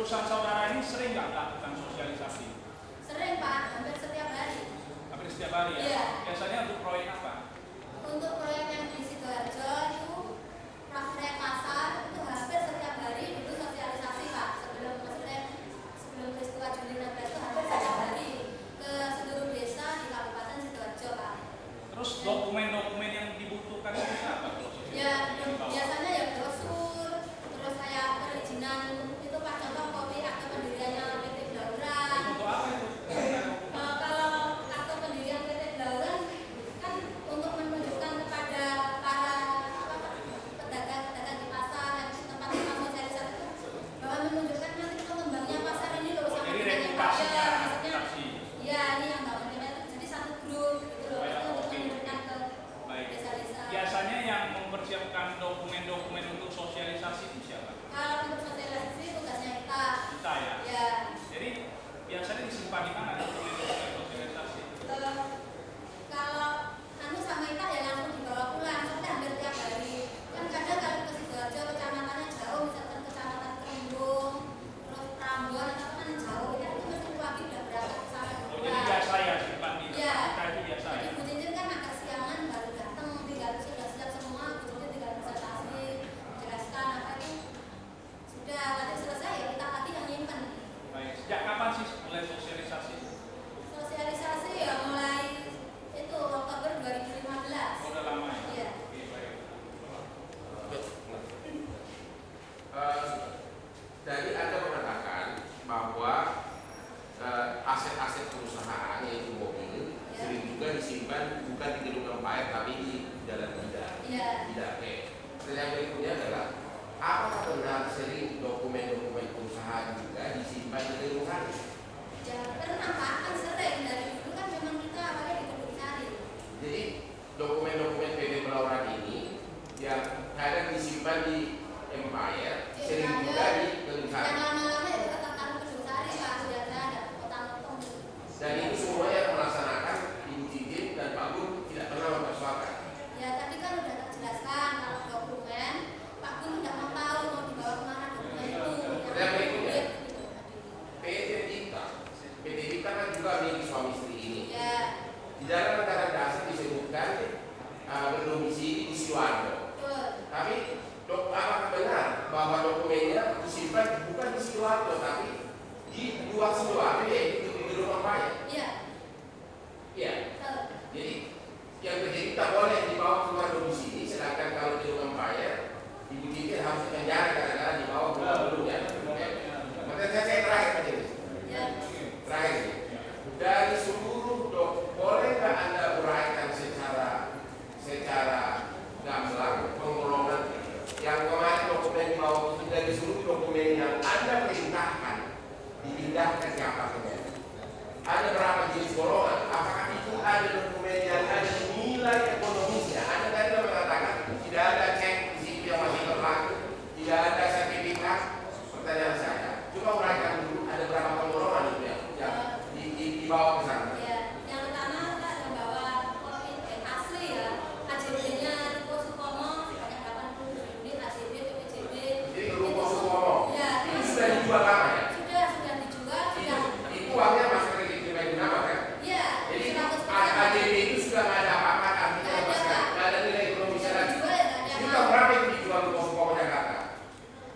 perusahaan saudara ini sering nggak melakukan sosialisasi? Sering Pak, hampir setiap hari. Hampir setiap hari ya? Iya. Biasanya untuk proyek apa? Untuk proyek yang di Sidoarjo itu proyek pasar itu hampir setiap hari dulu sosialisasi Pak. Sebelum peristiwa Juli 16 itu hampir setiap hari ke seluruh desa di Kabupaten Sidoarjo Pak. Terus dokumen-dokumen yang dibutuhkan itu apa? Ya biasanya ya brosur, terus kayak perizinan itu Pak, contoh kopi akte pendiriannya PT Blauran. Untuk apa itu? Kalau akte pendirian PT Blauran kan untuk menunjukkan kepada para pedagang-pedagang di pasar yang tempat-tempat sosialisasi itu bahwa menunjukkan nanti pengembangnya pasar ini loh sama Jadi dengan yang reputasinya, kaya, maksudnya reputasi. ya ini yang bangunnya jadi satu grup gitu loh, itu untuk menunjukkan ke Baik. desa-desa. Biasanya yang mempersiapkan dokumen-dokumen untuk sosialisasi itu siapa? Kalau untuk sosialisasi tugasnya kita. Kita ya. Ya. Jadi biasanya disimpan di mana dokumen-dokumen sosialisasi? Kalau anu sama kita ya langsung dibawa pulang, soalnya hampir tiap hari. Kan kadang kalau ke Sidoarjo kecamatannya jauh, misalkan kecamatan Kerembung, terus Prambon atau kan jauh, kita itu mesti pagi udah berangkat ke sana Oh, jadi pulang. biasa ya simpan di Iya. kita itu biasa Jadi ya. Bu Cincin kan agak siangan baru datang, tinggal sudah siap semua, Bu Cincin tinggal presentasi, menjelaskan apa itu. Sudah nanti selesai ya kita lagi yang nyimpen. Baik. Sejak kapan sih mulai sosialisasi? Sosialisasi ya mulai itu Oktober 2015. Oh, udah lama ya? Iya. Oke, baik. Jadi Anda mengatakan bahwa aset-aset perusahaan yaitu mobil sering juga disimpan bukan di gedung empire tapi di jalan tidak. Iya. Tidak. Oke. Pertanyaan berikutnya adalah apakah benar sering dokumen-dokumen perusahaan juga disimpan di gedung sari? Ya pernah Pak, kan sering dari dulu kan memang kita awalnya di Gedung Sari. Jadi dokumen-dokumen PT Blauran ini yang kadang disimpan di empire sering juga di gedung sari. Yang lama-lama itu tetap taruh Gedung Sari Pak, sudah ada potong-potong. Dan itu semua yang melaksanakan Ibu Cincin dan Pak Gun tidak pernah mempersoalkan. Ya tadi kan udah tak jelaskan kalau dokumen Pak Gun nggak mau tahu mau dibawa kemana dokumen itu. Yang berikutnya. Gitu. PT Dikta kan juga milik suami istri ini. Ya. Di dalam anggaran dasar disebutkan berdomisili di Sidoarjo. Betul. Tapi apakah benar bahwa dokumennya disimpan bukan di Sidoarjo tapi di luar Sidoarjo yaitu di gedung Empire? Iya. Iya. Betul. Jadi yang PT Dikta boleh dibawa keluar domisili, sedangkan kalau di gedung Empire Ibu Cincin harus di penjara karena dibawa keluar dulu ya. Makanya saya terakhir Pak Cincin. Ya. Terakhir, dari seluruh boleh nggak Anda uraikan secara gamblang penggolongan yang kemarin dokumen dibawa itu dari seluruh dokumen yang Anda perintahkan dipindahkan ke apartemen? Ada berapa jenis golongan? Apakah itu ada dokumen yang ada nilai ekonomisnya? Anda tadi mengatakan tidak ada cek di situ yang masih berlaku, tidak ada sertifikat. Pertanyaan saya, coba uraikan dulu ada berapa penggolongan itu yang dibawa ke sana? Ya, yang pertama kita ada bawa kopi asli ya, AJB-nya Ruko Supomo sebanyak 80 unit AJB PPJB. Jadi Ruko Supomo, Ya, itu sudah dijual lama ya? Sudah dijual, sudah. Itu uangnya masih diterima di nama kan? Iya, Jadi 100%. AJB itu sudah nggak ada apa-apa, artinya Nggak ada, sama sekali. Pak. Nggak ada nilai ekonomisnya lagi. Dijual ya nggak ada Itu yang tahun mau. berapa itu dijual Ruko Supomo Jakarta?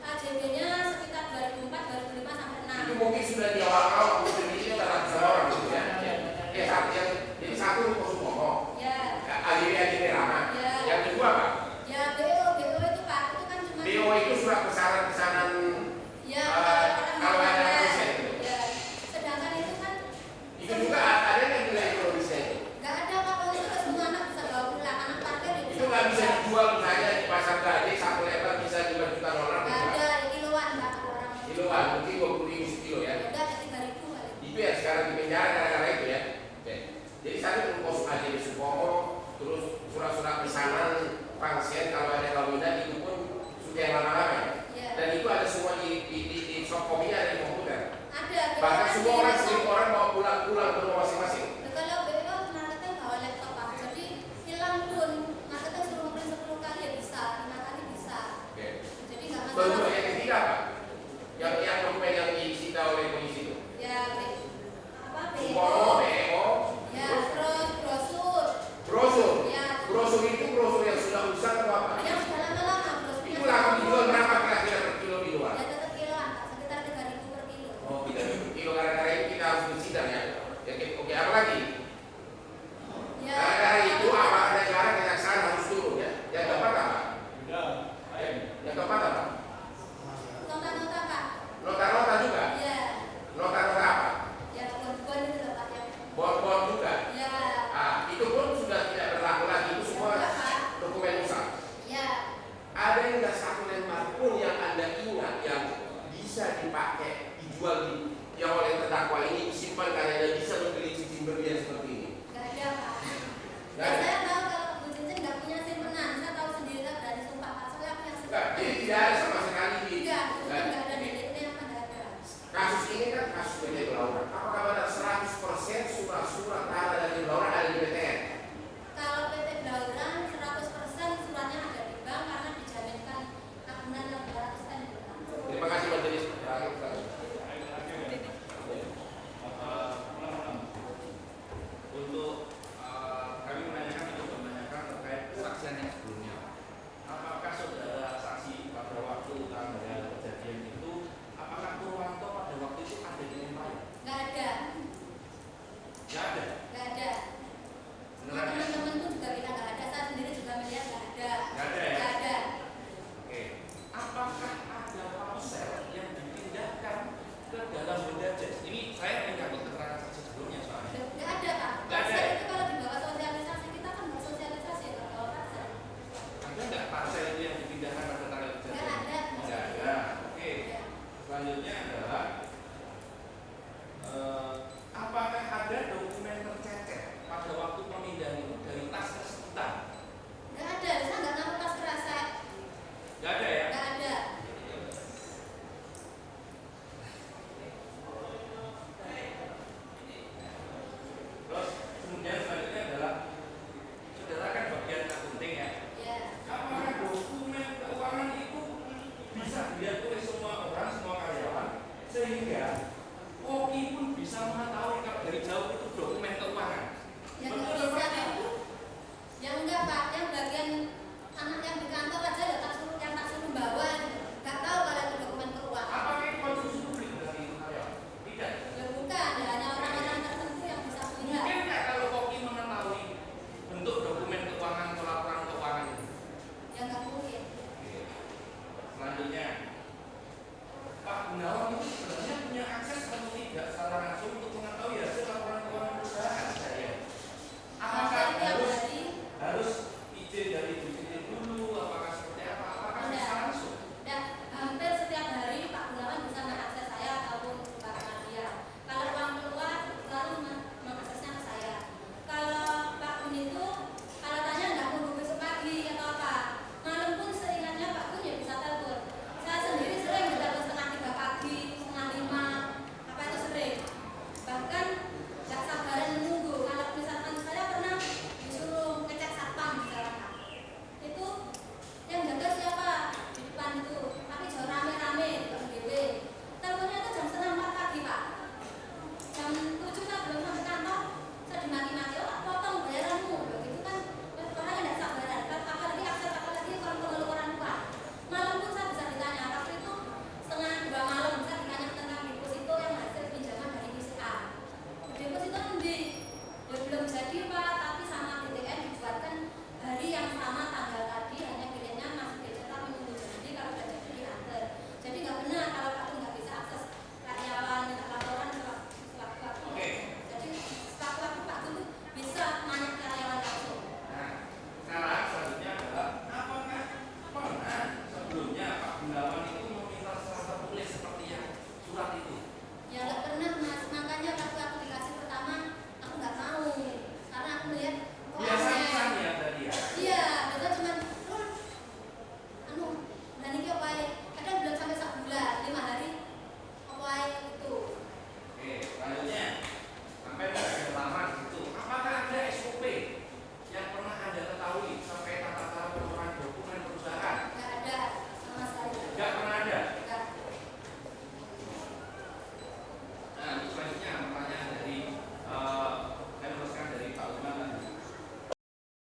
AJB-nya sekitar 2004, 2005 sampai 6. Itu mungkin sudah di awal-awal ini ada ratusan orang gitu ya. Jadi satu Ruko Supomo, Ya. AJB Rama. Ya. Yang kedua Pak, Ya, BO itu Pak, itu kan cuma BO itu surat pesanan ya, kalau ada proses itu. Ya. Sedangkan itu kan Itu juga ada yang nilai ekonomisnya itu. nggak ada Pak, kalau itu semua anak bisa bawa pulang, anak parkir ya Itu nggak bisa dijual misalnya di pasar gade satu lembar bisa 5 juta dolar. nggak ada kiloan Pak kalau orang Kiloan mungkin 20.000 sekilo ya. udah ke 3.000 kali. Itu ya sekarang di penjara gara-gara itu ya. Oke. Jadi satu pos AJB Supomo, terus surat-surat pesanan pasien kalau ada kawinan itu pun sudah yang lama-lama ya. Ya. Dan itu ada semua di soft copy-nya ada di komputer. Ada. Bahkan BO semua orang kan sering orang bawa pulang ke rumah masing-masing. Nah, kalau BO marketing bawa laptop Pak, jadi hilang pun marketing suruh ngeprint 10 kali ya bisa, 5 kali bisa. Oke. Jadi nggak Bentuk masalah. yang ketiga Pak, yang dokumen yang ini Yang keempat apa? Nota-nota Pak. Nota-nota juga. Iya. Nota-nota apa? Ya bon-bon itu loh Pak ya. Bon-bon juga. Iya. Itu pun sudah tidak berlaku lagi. Itu semua Iya, Pak. dokumen rusak. Iya. Ada yang nggak satu lembar pun yang Anda ingat yang bisa dipakai, dijual yang oleh terdakwa ini disimpan karena Anda bisa membeli cincin berlian seperti ini? Nggak ada Pak. Nggak Dan ada? saya tahu kalau Bu Cincin nggak punya simpenan. Saya tahu sendiri, saya berani sumpah Pak. Soalnya aku yang Enggak, jadi tidak ada sama sekali di Tidak, Bu Cincin Nah, nggak ada DP-nya apa nggak ada. kasus ini kan kasus PT Belauran.